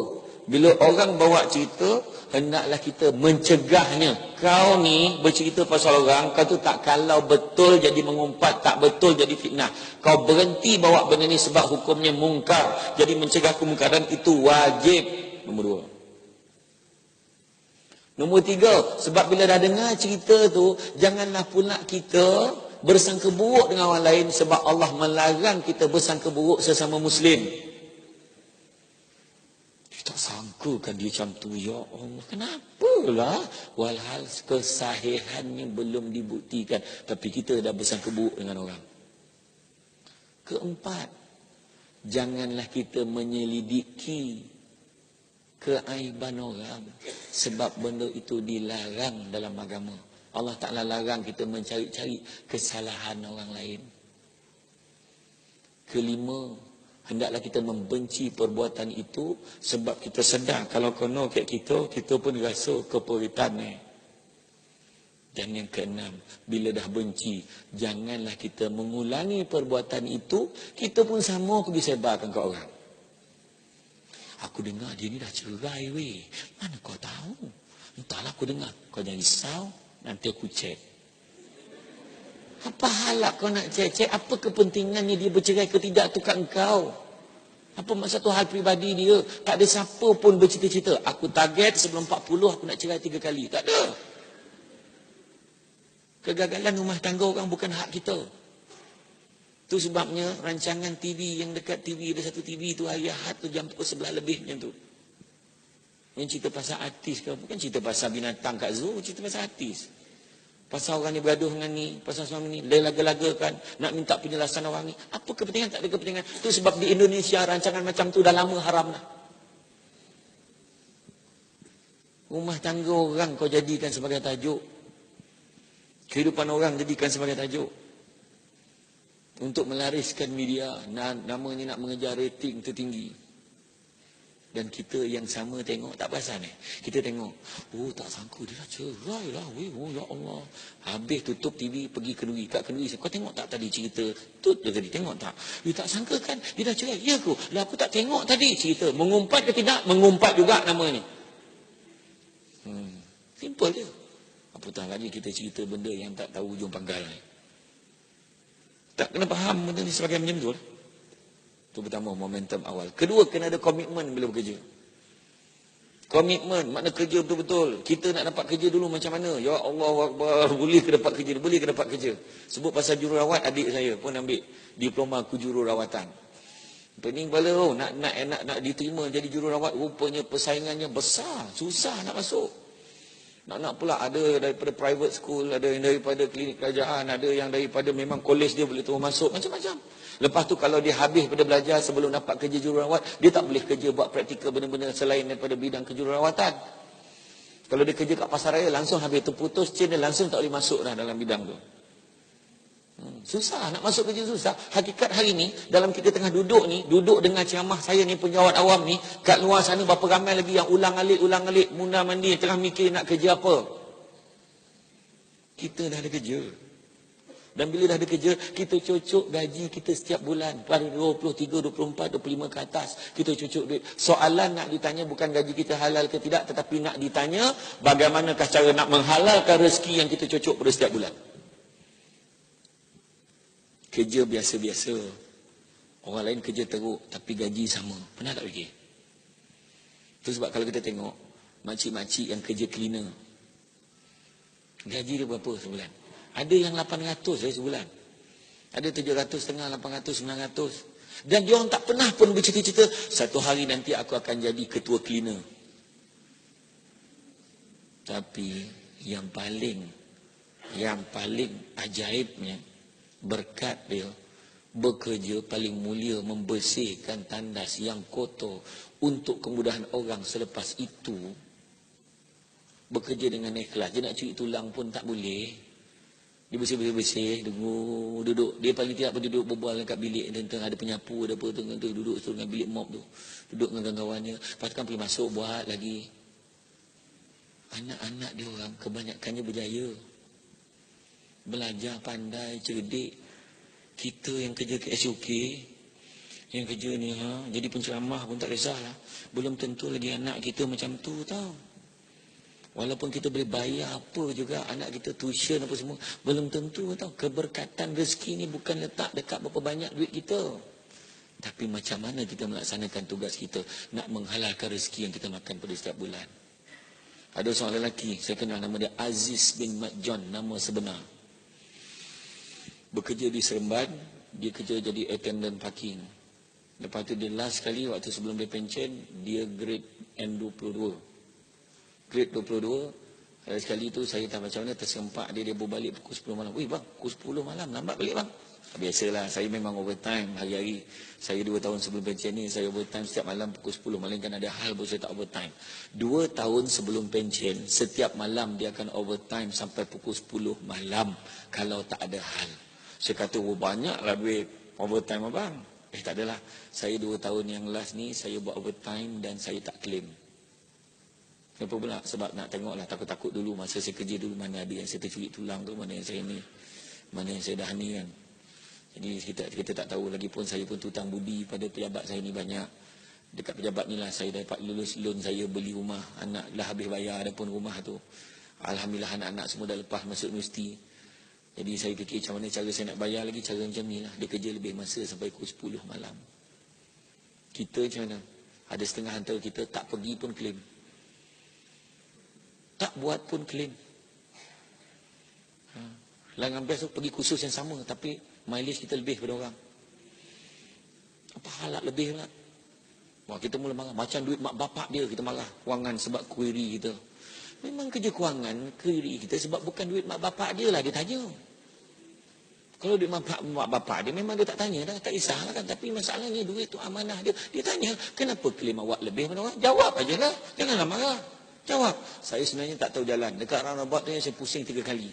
bila orang bawa cerita, hendaklah kita mencegahnya. Kau ni bercerita pasal orang, kau tu tak kalau betul jadi mengumpat, tak betul jadi fitnah. Kau berhenti bawa benda ni sebab hukumnya mungkar. Jadi mencegah kemungkaran itu wajib. Nombor 2. Nombor 3, sebab bila dah dengar cerita tu, janganlah pula kita bersangka buruk dengan orang lain sebab Allah melarang kita bersangka buruk sesama Muslim. Dia tak sangka kan dia macam tu, ya Allah. Kenapalah? Walhal kesahihannya belum dibuktikan. Tapi kita dah bersangka buruk dengan orang. Keempat, janganlah kita menyelidiki keaiban orang sebab benda itu dilarang dalam agama. Allah Ta'ala larang kita mencari-cari kesalahan orang lain. Kelima, hendaklah kita membenci perbuatan itu sebab kita sedar kalau kena kat kita pun rasa keperitan ni. Dan yang keenam, bila dah benci, janganlah kita mengulangi perbuatan itu, kita pun sama pergi sebarkan ke orang. Aku dengar dia ni dah cerai weh. Mana kau tahu? Entahlah aku dengar. Kau jangan risau. Nanti aku cek. Apa halak kau nak cek? Apa kepentingannya dia bercerai ke tidak tu kat engkau? Apa maksud tu hal peribadi dia? Tak ada siapa pun bercita-cita. Aku target sebelum 40 aku nak cerai 3 kali. Tak ada. Kegagalan rumah tangga orang bukan hak kita. Itu sebabnya rancangan TV yang dekat TV, ada satu TV tu hari Ahad tu jam pukul 11 lebih macam tu. Yang cerita pasal artis ke, bukan cerita pasal binatang kat zoo, cerita pasal artis. Pasal orang ni bergaduh dengan ni, pasal suami ni, dia laga-lagakan, nak minta penjelasan orang ni. Apa kepentingan, tak ada kepentingan. Itu sebab di Indonesia rancangan macam tu dah lama haram dah. Rumah tangga orang kau jadikan sebagai tajuk. Kehidupan orang jadikan sebagai tajuk. Untuk melariskan media, namanya nak mengejar rating tertinggi. Dan kita yang sama tengok, tak perasan kita tengok, oh tak sangka dia dah cerai lah, oh ya Allah. Habis tutup TV, pergi kenduri. Kat kenduri, kau tengok tak tadi cerita tu tadi, tengok tak? You tak sangka kan dia dah cerai? Ya aku, lah aku tak tengok tadi cerita. Mengumpat ke tidak? Mengumpat juga namanya. Simple je. Apatah lagi kita cerita benda yang tak tahu ujung pangkal ni. Tak kena faham benda ni sebagai macam tu lah. Itu pertama, momentum awal. Kedua, kena ada komitmen bila bekerja. Komitmen, makna kerja betul-betul. Kita nak dapat kerja dulu macam mana? Ya Allah Akbar, boleh ke dapat kerja? Boleh ke dapat kerja? Sebut pasal jururawat, adik saya pun ambil diploma kejururawatan. Pening kepala, oh, nak diterima jadi jururawat, rupanya persaingannya besar, susah nak masuk. Nak pula ada daripada private school, ada yang daripada klinik kerajaan, ada yang daripada memang kolej dia boleh terus masuk, macam-macam. Lepas tu kalau dia habis pada belajar sebelum dapat kerja jururawat, dia tak boleh kerja buat praktikal benda-benda selain daripada bidang kejururawatan. Kalau dia kerja kat pasar raya, langsung habis terputus chain dia, langsung tak boleh masuk dah dalam bidang tu. Susah, nak masuk kerja susah. Hakikat hari ni, dalam kita tengah duduk ni, duduk dengan ceramah saya ni, penjawat awam ni, kat luar sana berapa ramai lagi yang ulang-alik, mundar mandir, tengah mikir nak kerja apa. Kita dah ada kerja. Dan bila dah ada kerja, kita cocok gaji kita setiap bulan. Pada 23, 24, 25 ke atas, kita cocok duit. Soalan nak ditanya bukan gaji kita halal ke tidak, tetapi nak ditanya bagaimanakah cara nak menghalalkan rezeki yang kita cocok pada setiap bulan. Kerja biasa-biasa. Orang lain kerja teruk, tapi gaji sama. Pernah tak fikir? Itu sebab kalau kita tengok, makcik-makcik yang kerja cleaner, gaji dia berapa sebulan? Ada yang 800 sebulan. Ada 700 setengah, 800, 900. Dan dia orang tak pernah pun bercita-cita, satu hari nanti aku akan jadi ketua cleaner. Tapi yang paling ajaibnya, berkat dia bekerja paling mulia membersihkan tandas yang kotor untuk kemudahan orang. Selepas itu bekerja dengan ikhlas. Dia nak curi tulang pun tak boleh. Dia bersih-bersih, duduk. Dia paling tidak pun duduk berbual kat bilik tentang ada penyapu, ada apa tu, duduk dengan bilik mop tu. Duduk dengan kawan-kawannya. Lepas tu kan pergi masuk buat lagi. Anak-anak dia orang kebanyakannya berjaya. Belajar pandai, cerdik. Kita yang kerja ke SUK, yang kerja ni jadi penceramah pun tak kisahlah. Belum tentu lagi anak kita macam tu tau. Walaupun kita boleh bayar apa juga anak kita tuition apa semua, belum tentu tau. Keberkatan rezeki ni bukan letak dekat berapa banyak duit kita, tapi macam mana kita melaksanakan tugas kita nak menghalalkan rezeki yang kita makan pada setiap bulan. Ada seorang lelaki, saya kenal, nama dia Aziz bin Mat John, nama sebenar. Bekerja di Seremban, dia kerja jadi attendant parking. Lepas tu dia last kali waktu sebelum dia pension, dia grade N22. Grade 22, sekali tu saya tak macam mana, tersempak dia berbalik pukul 10 malam. Wih bang, pukul 10 malam, lambat balik bang. Biasalah, saya memang overtime hari-hari. Saya 2 tahun sebelum pension ni, saya overtime setiap malam pukul 10. Malingkan ada hal pun saya tak overtime. 2 tahun sebelum pension, setiap malam dia akan overtime sampai pukul 10 malam kalau tak ada hal. Saya kata, oh banyaklah duit overtime abang. Tak adalah. Saya 2 tahun yang last ni, saya buat overtime dan saya tak claim. Kenapa pula? Sebab nak tengoklah, takut-takut dulu masa saya kerja dulu, mana ada yang saya tercuri tulang tu, mana yang saya ni, mana yang saya dah ni kan. Jadi kita tak tahu. Lagipun saya pun tutang budi pada pejabat saya ni banyak. Dekat pejabat ni lah saya dapat lulus loan saya beli rumah. Anak dah habis bayar ada pun rumah tu. Alhamdulillah anak-anak semua dah lepas masuk universiti. Jadi saya fikir macam mana cara saya nak bayar lagi, cara macam ni lah. Dia kerja lebih masa sampai pukul 10 malam. Kita macam mana? Ada setengah antara kita tak pergi pun claim. Tak buat pun claim. Langgan best tu pergi kursus yang sama, tapi mileage kita lebih pada orang. Apa halak lebih pula? Wah, kita mula marah. Macam duit mak bapak dia kita marah. Kewangan sebab query kita. Memang kerja kewangan, query kita sebab bukan duit mak bapak dia lah dia tanya. Kalau duit mak bapak dia memang dia tak tanya dah, tak kisahlah kan. Tapi masalahnya duit tu amanah dia. Dia tanya, kenapa claim awak lebih pada orang? Jawab aja lah. Janganlah marah. Jawab. Saya sebenarnya tak tahu jalan. Dekat roundabout tu saya pusing 3 kali.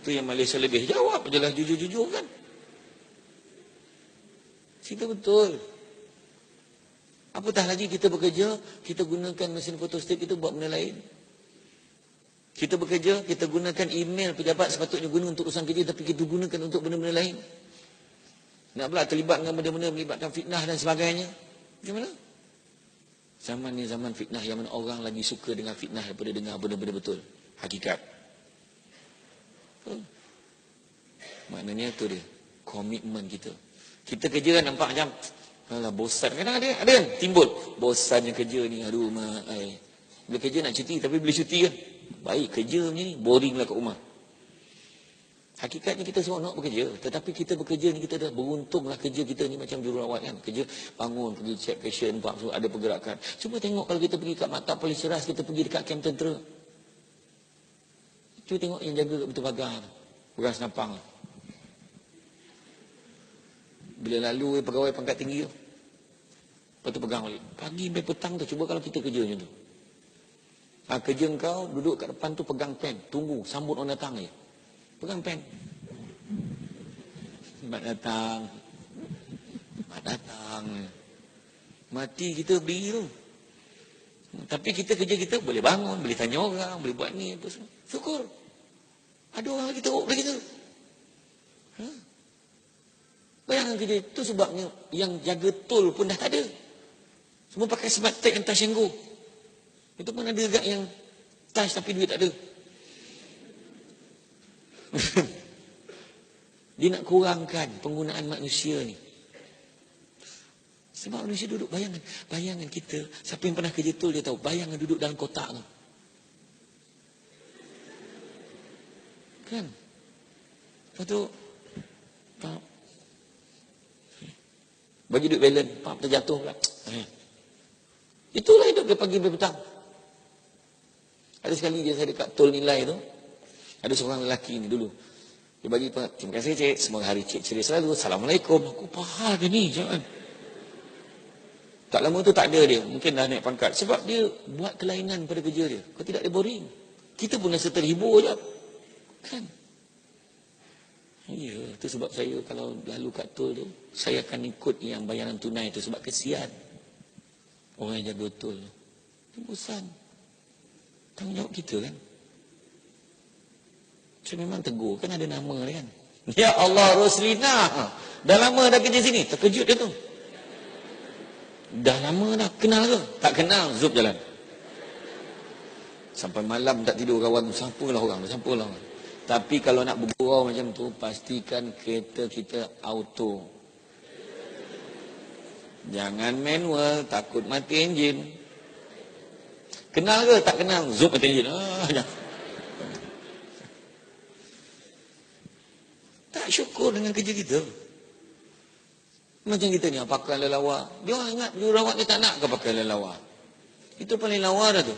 Tu yang Malaysia lebih. Jawab aja lah jujur-jujur kan. Cerita betul. Apatah lagi kita bekerja, kita gunakan mesin photostat kita buat benda lain. Kita bekerja, kita gunakan email pejabat sepatutnya guna untuk urusan kerja, tapi kita gunakan untuk benda-benda lain. Nak pula terlibat dengan benda-benda melibatkan fitnah dan sebagainya. Macam mana? Zaman ni zaman fitnah yang mana orang lagi suka dengan fitnah daripada dengar benda-benda betul. Hakikat. Maknanya tu dia. Komitmen kita. Kita kerja kan nampak macam alah bosan. Kadang ada kan timbul. Bosannya kerja ni. Aduh bila kerja nak cuti tapi boleh cuti kan. Baik kerja macam ni. Boring lah kat rumah. Hakikatnya kita seronok bekerja. Tetapi kita bekerja ni, kita dah beruntunglah kerja kita ni macam jururawat kan. Kerja bangun, pergi check patient, ada pergerakan. Cuba tengok kalau kita pergi kat Maktab Polis Ceras, kita pergi dekat kem tentera. Cuba tengok yang jaga kat betul pagar tu. Pegang senapang tu. Bila lalu pegawai pangkat tinggi tu, lepas tu pegang balik. Pagi sampai petang tu, cuba kalau kita kerja macam tu. Kerja kau duduk kat depan tu pegang pen. Tunggu, sambut orang datang je. Pegang pen. Mat datang. Mat datang. Mati kita berdiri tu. Tapi kita kerja kita boleh bangun, boleh tanya orang, boleh buat ni, apa semua. Syukur. Ada orang lagi teruk lagi tu. Bayangkan kerja itu sebabnya yang jaga tol pun dah tak ada. Semua pakai smart tag and touch and go. Itu pun ada agak yang touch tapi duit tak ada. Dia nak kurangkan penggunaan manusia ni. Sebab manusia duduk, bayangan kita, siapa yang pernah kerja tol dia tahu, bayangan duduk dalam kotak tu. Kan? Lepas tu, bagi duit balance, terjatuh pula. Itulah hidup dia pagi sampai petang. Ada sekali dia saya dekat tol nilai tu, ada seorang lelaki ni dulu. Dia bagi, terima kasih cik, semoga hari cik ceria selalu. Assalamualaikum. Aku pahal dia ni, jangan. Tak lama tu tak ada dia. Mungkin dah naik pangkat. Sebab dia buat kelainan pada kerja dia. Kalau tidak dia boring. Kita pun rasa terhibur je. Kan? Ya, itu sebab saya kalau lalu kat tol tu, saya akan ikut yang bayaran tunai tu. Sebab kesian orang yang jaga tol tu. Dia bosan. Tanggungjawab kita kan. Saya memang tegur, kan ada nama dia kan. Ya Allah, Roslina. Dah lama dah kerja sini. Terkejut dia tu. Dah lama dah. Kenal ke? Tak kenal. Zup jalan. Sampai malam tak tidur kawan tu. Sampalah orang tu. Sampalah orang. Tapi kalau nak bergurau macam tu, pastikan kereta kita auto. Jangan manual. Takut mati enjin. Kenal ke? Tak kenal. Zup mati enjin. Tak syukur dengan kerja kita. Macam kita ni, pakai lelawar. Dia orang ingat jururawat dia tak nak ke pakai lelawar. Itu paling lawa dah tu.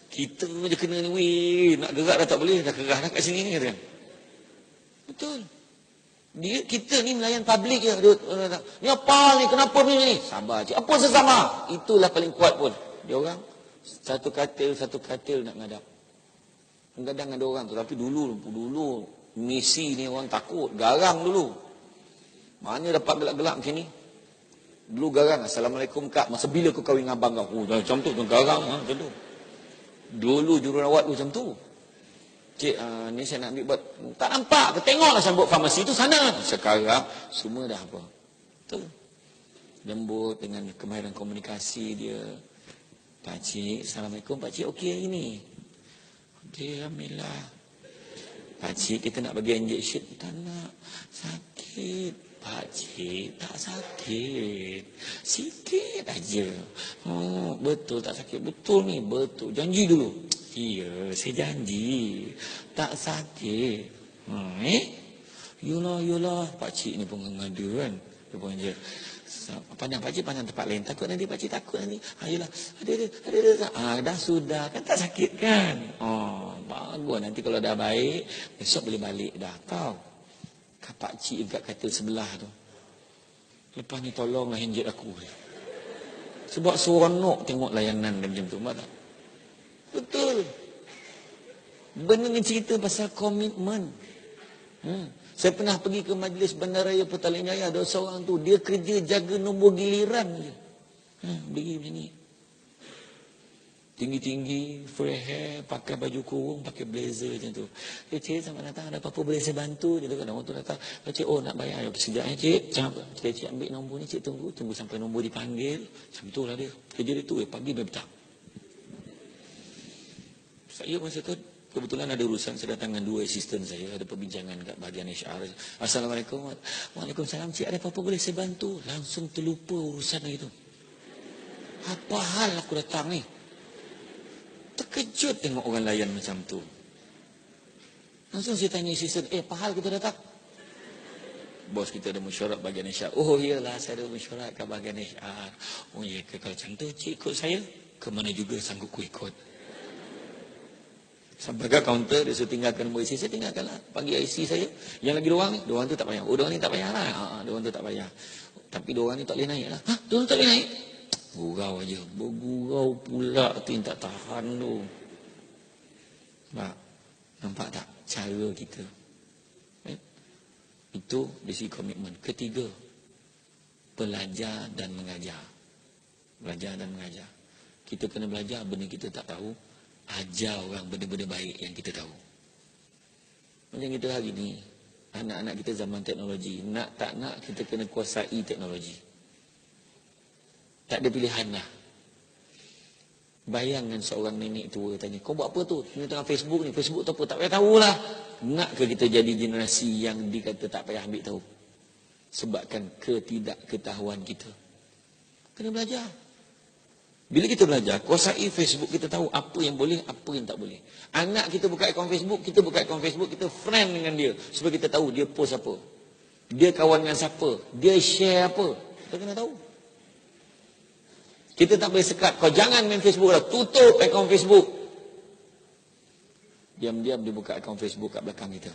Kita je kena ni, weh, nak gerak dah tak boleh, dah kerah dah kat sini ni kan. Betul. Kita ni melayan public je. Ni apa ni, kenapa ni? Sabar cik. Apa sesama? Itulah paling kuat pun. Dia orang satu katil nak ngadap. Kadang ada orang tu, tapi dulu misi ni orang takut, garang dulu. Mana dapat gelak-gelak macam ni? Dulu garang, Assalamualaikum kak, masa bila kau kahwin dengan abang kau? Macam tu, garang macam tu. Dulu jururawat tu macam tu. Cik, ni saya nak ambil buat, tak nampak, tengoklah sambut farmasi tu sana. Sekarang semua dah apa? Tu. Lembut dengan kemahiran komunikasi dia. Pakcik, Assalamualaikum, pakcik okey hari ni? Okey, alhamdulillah. Pakcik, kita nak bagi injection. Tak nak. Sakit. Pakcik, tak sakit. Sikit aja. Oh, betul tak sakit. Betul ni, betul. Janji dulu. Ya, saya janji. Tak sakit. Yolah. Pakcik ni pun ngada kan. Dia pun je. Pandang pakcik, pandang tempat lain. Takut nanti pakcik, takut nanti. Ayolah, ada. Dah sudah. Kan tak sakit kan? Bagus. Nanti kalau dah baik, besok boleh balik dah. Tahu? Pakcik dekat katil sebelah tu. Lepas ni tolonglah hinjit aku. Sebab seronok tengok layanan dia macam tu. Tak? Betul. Benda ni cerita pasal komitmen. Saya pernah pergi ke majlis Bandaraya Petaling Jaya. Ada seorang tu, dia kerja jaga nombor giliran je. Berdiri macam ni. Tinggi-tinggi, free hair, pakai baju kurung, pakai blazer macam tu. Cik, selamat datang, ada apa-apa boleh saya bantu? Dia kata, orang tu datang. Cik, nak bayar. Sekejap cik. Cik ambil nombor ni, cik tunggu sampai nombor dipanggil. Macam tu lah dia. Kerja dia tu, pagi sampai petang. Saya masa tu, kebetulan ada urusan, saya datang dengan 2 asisten saya, ada perbincangan kat bahagian HR. Assalamualaikum. Waalaikumsalam, cik, ada apa-apa boleh saya bantu? Langsung terlupa urusan lagi tu. Apa hal aku datang ni? Terkejut tengok orang layan macam tu. Langsung saya tanya assistant, pahal kita dah tak? Bos kita ada mesyuarat bahagian HR. Oh iyalah, saya ada mesyuarat kat bahagian HR. Oh iya ke, kalau macam tu cik ikut saya, ke mana juga sanggup ku ikut. Sampai ke kaunter, dia suruh tinggalkan nombor IC, saya tinggalkan lah. Panggil IC saya, yang lagi dua orang tu tak payah. Oh, dua orang ni tak payah lah. Dua orang tu tak payah. Tapi dua orang ni tak boleh naik lah. Dua orang tak boleh naik? Gurau aja. Bergurau pula tu yang tak tahan tu. Nampak tak cara kita? Itu dari segi komitmen. Ketiga, belajar dan mengajar. Belajar dan mengajar. Kita kena belajar benda kita tak tahu. Ajar orang benda-benda baik yang kita tahu. Macam kita hari ni, anak-anak kita zaman teknologi. Nak tak nak, kita kena kuasai teknologi. Tak ada pilihan lah. Bayangkan seorang nenek tua tanya, kau buat apa tu? Tengah Facebook ni, Facebook tu apa? Tak payah tahulah. Nak ke kita jadi generasi yang dikata tak payah ambil tahu? Sebabkan ketidakketahuan kita. Kena belajar. Bila kita belajar, kuasai Facebook, kita tahu apa yang boleh, apa yang tak boleh. Anak kita buka akaun Facebook, kita buka akaun Facebook, kita friend dengan dia. Supaya kita tahu dia post apa. Dia kawan dengan siapa. Dia share apa. Kita kena tahu. Kita tak boleh sekat, kau jangan main Facebook lah, tutup akaun Facebook. Diam-diam dia buka akaun Facebook kat belakang kita.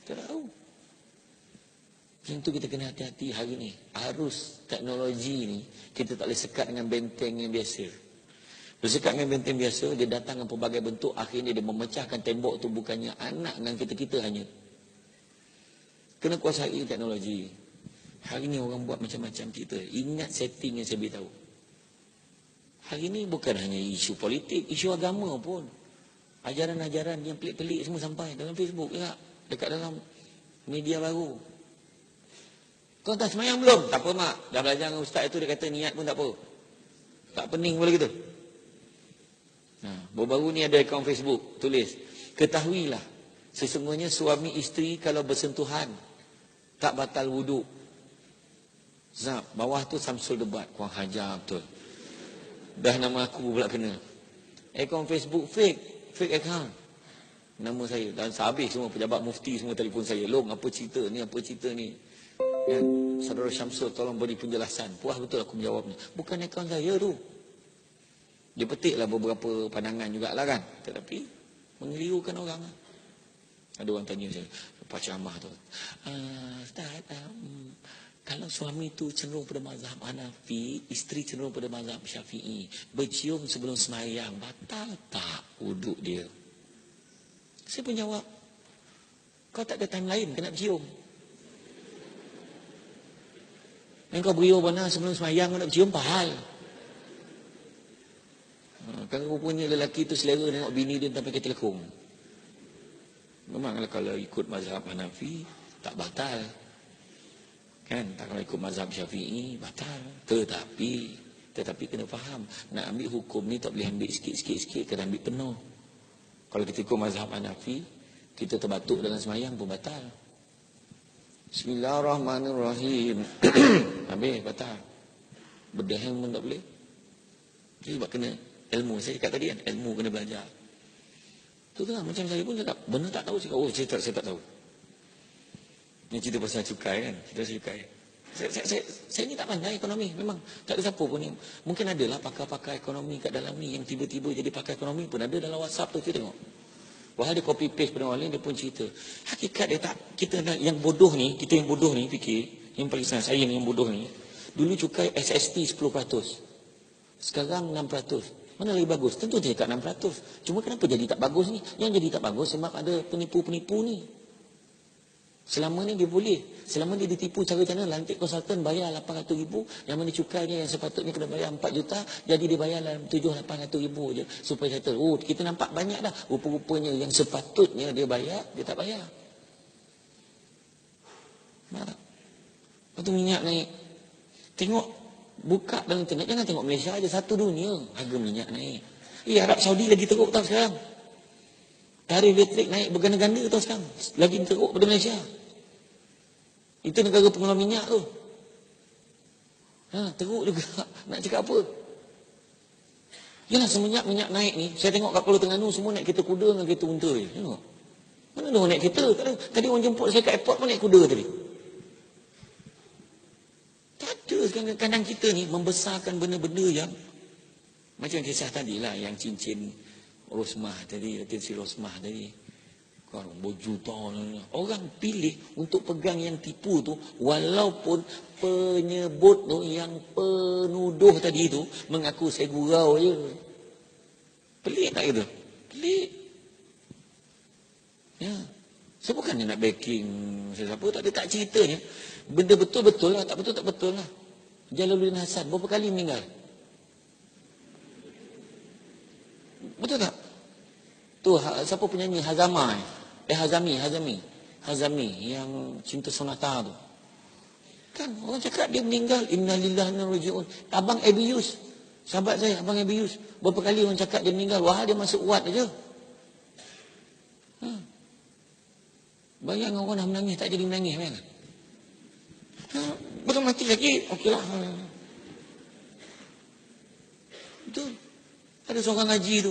Kita tahu. Yang tu kita kena hati-hati hari ni. Arus teknologi ni, kita tak boleh sekat dengan benteng yang biasa. Bila sekat dengan benteng biasa, dia datang dengan pelbagai bentuk, akhirnya dia memecahkan tembok tu bukannya anak dengan kita-kita hanya. Kena kuasai teknologi. Hari ni orang buat macam-macam cerita. Ingat setting yang saya beritahu. Hari ni bukan hanya isu politik, isu agama pun. Ajaran-ajaran yang pelik-pelik semua sampai dalam Facebook juga. Dekat dalam media baru. Kau dah semayang belum? Tak apa mak. Dah belajar dengan ustaz itu, dia kata niat pun tak apa. Tak pening boleh gitu. Baru-baru ni ada akaun Facebook. Tulis, ketahuilah, sesungguhnya suami isteri kalau bersentuhan, tak batal wuduk. Zap, bawah tu Samsul Debat. Kuang hajar betul. Dah nama aku pula kena. Akaun Facebook fake account. Nama saya. Dan habis semua pejabat mufti semua telefon saya. Long, apa cerita ni, apa cerita ni. Kan? Saudara Syamsul tolong beri penjelasan. Puas betul aku menjawabnya. Bukan akaun saya tu. Dia petiklah beberapa pandangan jugalah kan. Tetapi mengelirukan orang. Ada orang tanya saya, Pak Ceramah tu. Ustaz, kalau suami tu cenderung pada mazhab Hanafi, isteri cenderung pada mazhab Syafi'i, bercium sebelum semayang, batal tak wuduk dia? Saya pun jawab, kau tak ada time lain kena bercium. Dan kau beriur mana sebelum semayang kau nak bercium, pahal. Kalau rupanya lelaki tu selera tengok bini dia sampai ke telekong. Memanglah kalau ikut mazhab Hanafi, tak batal. Kan, tak kalau ikut mazhab Syafi'i, batal. Tetapi kena faham, nak ambil hukum ni tak boleh ambil sikit-sikit, kena ambil penuh. Kalau kita ikut mazhab Hanafi, kita terbatuk dalam semayang pun batal. Bismillahirrahmanirrahim. Habis, batal. Berdahan pun tak boleh. Jadi sebab kena ilmu. Saya cakap tadi kan, ilmu kena belajar. Tu lah, macam saya pun cakap, benar tak tahu? Saya tak tahu. Ini cerita pasal cukai kan, cerita cukai. Saya ni tak pandai ekonomi, memang tak ada siapa pun ni. Mungkin adalah pakar-pakar ekonomi kat dalam ni yang tiba-tiba jadi pakar ekonomi pun ada dalam WhatsApp tu, kita tengok. Wah, dia copy paste pada orang lain, dia pun cerita. Hakikat dia tak, kita yang bodoh ni, kita yang bodoh ni fikir, yang paling saya ni yang bodoh ni, dulu cukai SST 10%. Sekarang 6%. Mana lebih bagus? Tentu dia kat 6%. Cuma kenapa jadi tak bagus ni? Yang jadi tak bagus sebab ada penipu-penipu ni. Selama ni dia boleh. Selama dia ditipu cara macam mana, lantik konsultan bayar 800,000, yang mana cukainya yang sepatutnya kena bayar 4 juta, jadi dia bayar 700-800,000 je supaya settle. Oh, kita nampak banyak dah. Rupa-rupanya yang sepatutnya dia bayar, dia tak bayar. Lepas tu minyak naik. Tengok, buka dalam internet, jangan tengok Malaysia aja, satu dunia harga minyak naik. Arab Saudi lagi teruk tau sekarang. Tarif elektrik naik berganda-ganda tau sekarang. Lagi teruk pada Malaysia. Itu negara pengeluar minyak tu. Teruk juga. Nak cakap apa? Yalah, semenjak minyak naik ni, saya tengok kat Pulau Terengganu semua naik kereta kuda dengan kereta unta je. Tengok. Mana dia orang naik kereta? Tadi orang jemput saya kat airport pun naik kuda tadi. Tak ada. Kadang-kadang kita ni membesarkan benda-benda yang macam kisah tadi lah, yang cincin Rosmah tadi, atensi Rosmah tadi. Kan berjuta orang pilih untuk pegang yang tipu tu, walaupun penyebut tu, yang penuduh tadi tu mengaku saya gurau je. Pelik tak gitu? Pelik. Ya. Saya bukannya nak backing siapa, tak ada, tak ceritanya. Benda betul-betul lah, tak betul tak betul lah. Jalaluddin Hasan berapa kali meninggal? Betul tak? Tu siapa penyanyi Hazami yang Cinta Sonata tu. Kan orang cakap dia meninggal, innalillahi wa inna ilaihi raji'un. Abang Abius, sahabat saya Abang Abius, berapa kali orang cakap dia meninggal, wah dia masuk wad aja. Bayang orang dah menangis tak jadi menangis, bayang. Betul mati lagi, okeylah. Betul. Ada seorang haji tu,